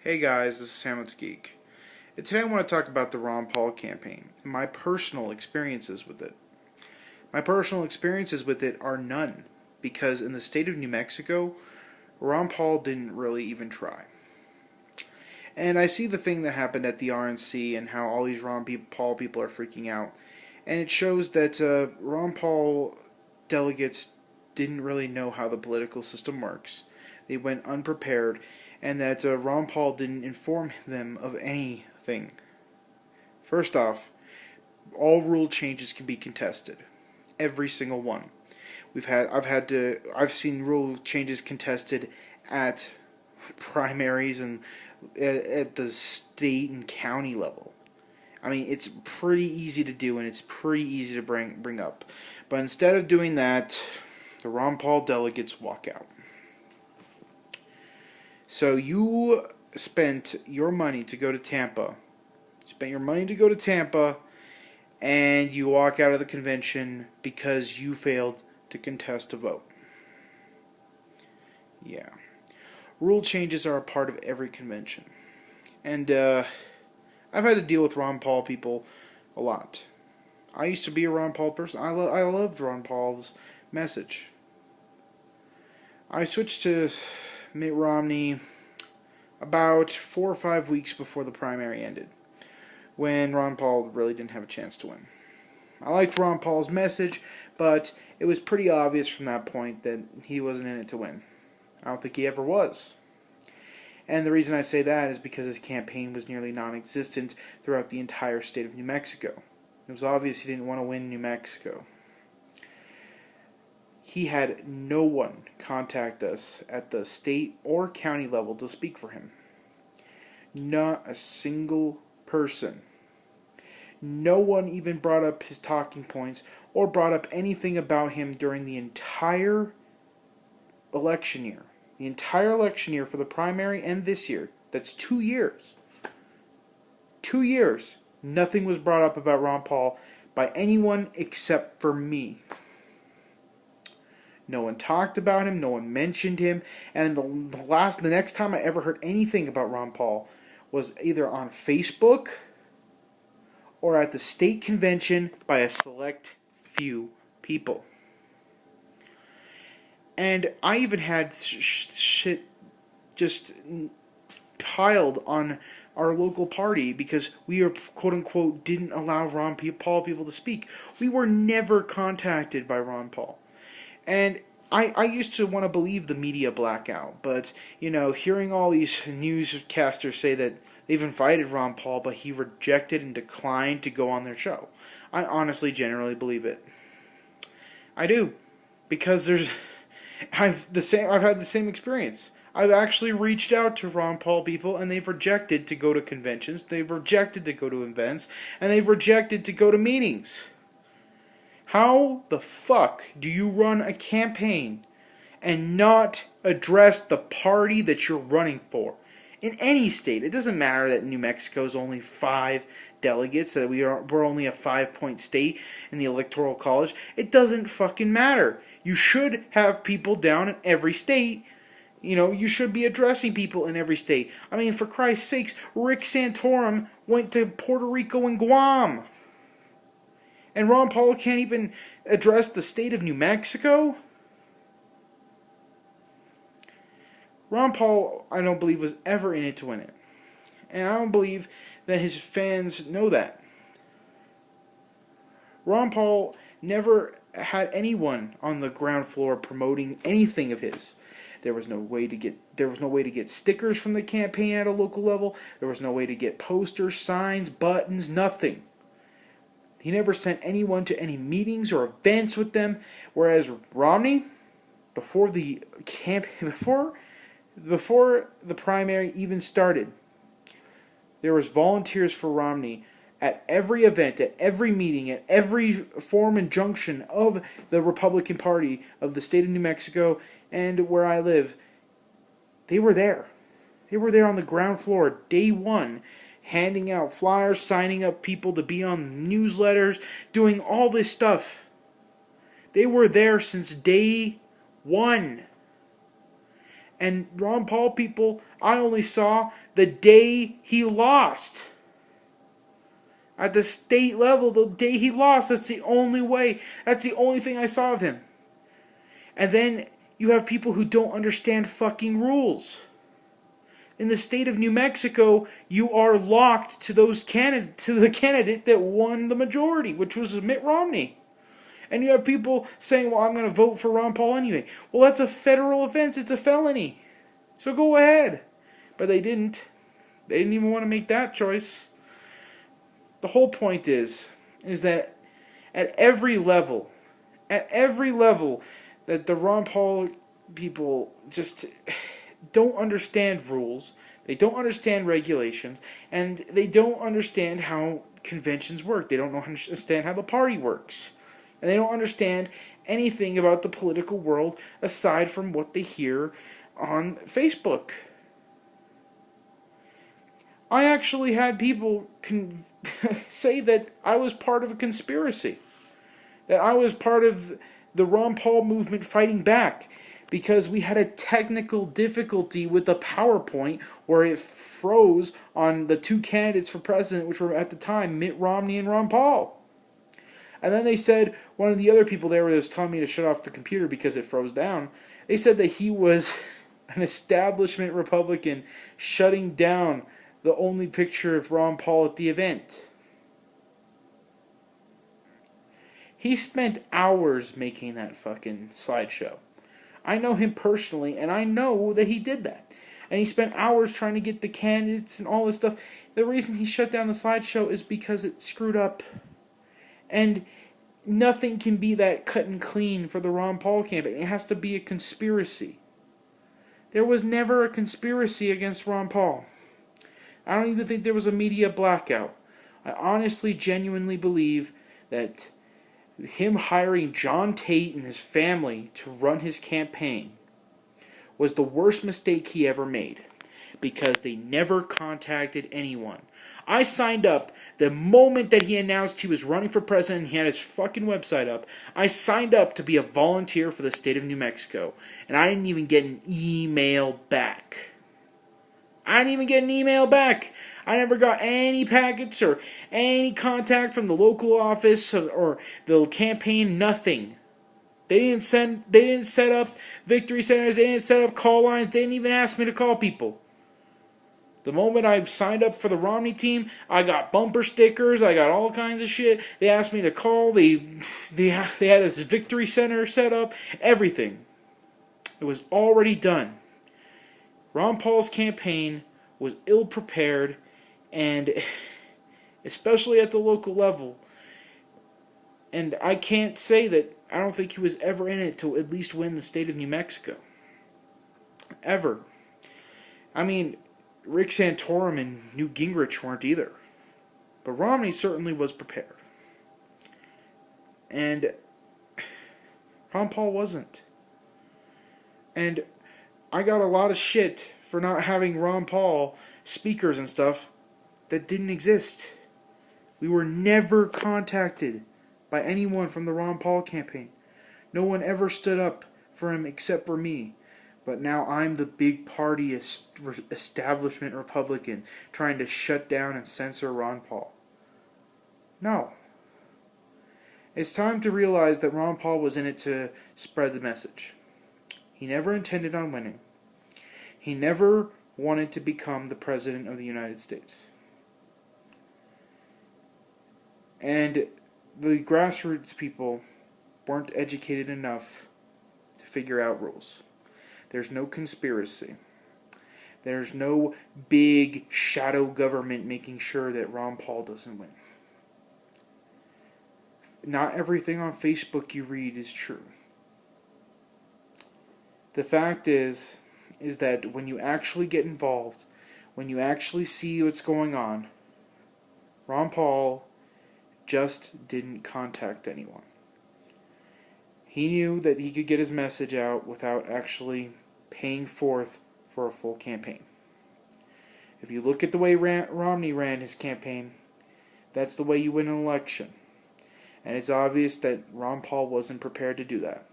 Hey guys, this is Hamlet's Geek. And today I want to talk about the Ron Paul campaign and my personal experiences with it. My personal experiences with it are none, because in the state of New Mexico, Ron Paul didn't really even try. And I see the thing that happened at the RNC and how all these Paul people are freaking out. And it shows that Ron Paul delegates didn't really know how the political system works. They went unprepared, and that Ron Paul didn't inform them of anything. First off, all rule changes can be contested. Every single one. I've seen rule changes contested at primaries and at the state and county level. I mean, it's pretty easy to do and it's pretty easy to bring up. But instead of doing that, the Ron Paul delegates walk out. So you spent your money to go to Tampa. And you walk out of the convention because you failed to contest a vote. Yeah. Rule changes are a part of every convention. And I've had to deal with Ron Paul people a lot. I used to be a Ron Paul person. I loved Ron Paul's message. I switched to Mitt Romney about 4 or 5 weeks before the primary ended, when Ron Paul really didn't have a chance to win. I liked Ron Paul's message, but it was pretty obvious from that point that he wasn't in it to win. I don't think he ever was. And the reason I say that is because his campaign was nearly non-existent throughout the entire state of New Mexico. It was obvious he didn't want to win New Mexico. He had no one contact us at the state or county level to speak for him. Not a single person. No one even brought up his talking points or brought up anything about him during the entire election year. The entire election year for the primary and this year. That's 2 years. 2 years. Nothing was brought up about Ron Paul by anyone except for me. No one talked about him. No one mentioned him. And the next time I ever heard anything about Ron Paul was either on Facebook or at the state convention by a select few people. And I even had shit just piled on our local party because we are, quote-unquote, didn't allow Ron Paul people to speak. We were never contacted by Ron Paul. And I used to want to believe the media blackout, but, hearing all these newscasters say that they've invited Ron Paul, but he rejected and declined to go on their show, I honestly generally believe it. I do, because I've had the same experience. I've actually reached out to Ron Paul people, and they've rejected to go to conventions, they've rejected to go to events, and they've rejected to go to meetings. How the fuck do you run a campaign and not address the party that you're running for? In any state, it doesn't matter that New Mexico is only 5 delegates, that we're only a 5-point state in the Electoral College. It doesn't fucking matter. You should have people down in every state. You should be addressing people in every state. I mean, for Christ's sakes, Rick Santorum went to Puerto Rico and Guam. And Ron Paul can't even address the state of New Mexico? Ron Paul, I don't believe, was ever in it to win it. And I don't believe that his fans know that. Ron Paul never had anyone on the ground floor promoting anything of his. There was no way to get stickers from the campaign at a local level. There was no way to get posters, signs, buttons, nothing. He never sent anyone to any meetings or events with them, whereas Romney, before the primary even started, there was volunteers for Romney at every event, at every meeting, at every forum and junction of the Republican Party of the state of New Mexico and where I live. They were there. They were there on the ground floor, day one, handing out flyers, signing up people to be on newsletters, doing all this stuff. They were there since day one. And Ron Paul people, I only saw the day he lost. At the state level, the day he lost, that's the only way. That's the only thing I saw of him. And then you have people who don't understand fucking rules. In the state of New Mexico, you are locked to the candidate that won the majority, which was Mitt Romney. And you have people saying, well, I'm going to vote for Ron Paul anyway. Well, that's a federal offense. It's a felony. So go ahead. But they didn't. They didn't even want to make that choice. The whole point is that at every level, that the Ron Paul people just don't understand rules, they don't understand regulations, and they don't understand how conventions work. They don't understand how the party works. And they don't understand anything about the political world aside from what they hear on Facebook. I actually had people say that I was part of a conspiracy. That I was part of the Ron Paul movement fighting back. Because we had a technical difficulty with the PowerPoint where it froze on the two candidates for president, which were at the time Mitt Romney and Ron Paul. And then they said, one of the other people there was telling me to shut off the computer because it froze down. They said that he was an establishment Republican shutting down the only picture of Ron Paul at the event. He spent hours making that fucking slideshow. I know him personally, and I know that he did that. And he spent hours trying to get the candidates and all this stuff. The reason he shut down the slideshow is because it screwed up. And nothing can be that cut and clean for the Ron Paul campaign. It has to be a conspiracy. There was never a conspiracy against Ron Paul. I don't even think there was a media blackout. I honestly, genuinely believe that him hiring John Tate and his family to run his campaign was the worst mistake he ever made, because they never contacted anyone. I signed up the moment that he announced he was running for president and he had his fucking website up. I signed up to be a volunteer for the state of New Mexico, and I didn't even get an email back. I never got any packets or any contact from the local office or the campaign, nothing. They didn't set up victory centers, they didn't set up call lines, they didn't even ask me to call people. The moment I signed up for the Romney team, I got bumper stickers, I got all kinds of shit. They asked me to call, they had this victory center set up, everything. It was already done. Ron Paul's campaign was ill-prepared, and especially at the local level. And I can't say that I don't think he was ever in it to at least win the state of New Mexico. Ever. I mean, Rick Santorum and Newt Gingrich weren't either. But Romney certainly was prepared. And Ron Paul wasn't. And I got a lot of shit for not having Ron Paul speakers and stuff that didn't exist. We were never contacted by anyone from the Ron Paul campaign. No one ever stood up for him except for me. But now I'm the big party establishment Republican trying to shut down and censor Ron Paul. No. It's time to realize that Ron Paul was in it to spread the message. He never intended on winning. He never wanted to become the President of the United States. And the grassroots people weren't educated enough to figure out rules. There's no conspiracy. There's no big shadow government making sure that Ron Paul doesn't win. Not everything on Facebook you read is true. The fact is that when you actually get involved, when you actually see what's going on, Ron Paul just didn't contact anyone. He knew that he could get his message out without actually paying forth for a full campaign. If you look at the way Romney ran his campaign, that's the way you win an election. And it's obvious that Ron Paul wasn't prepared to do that.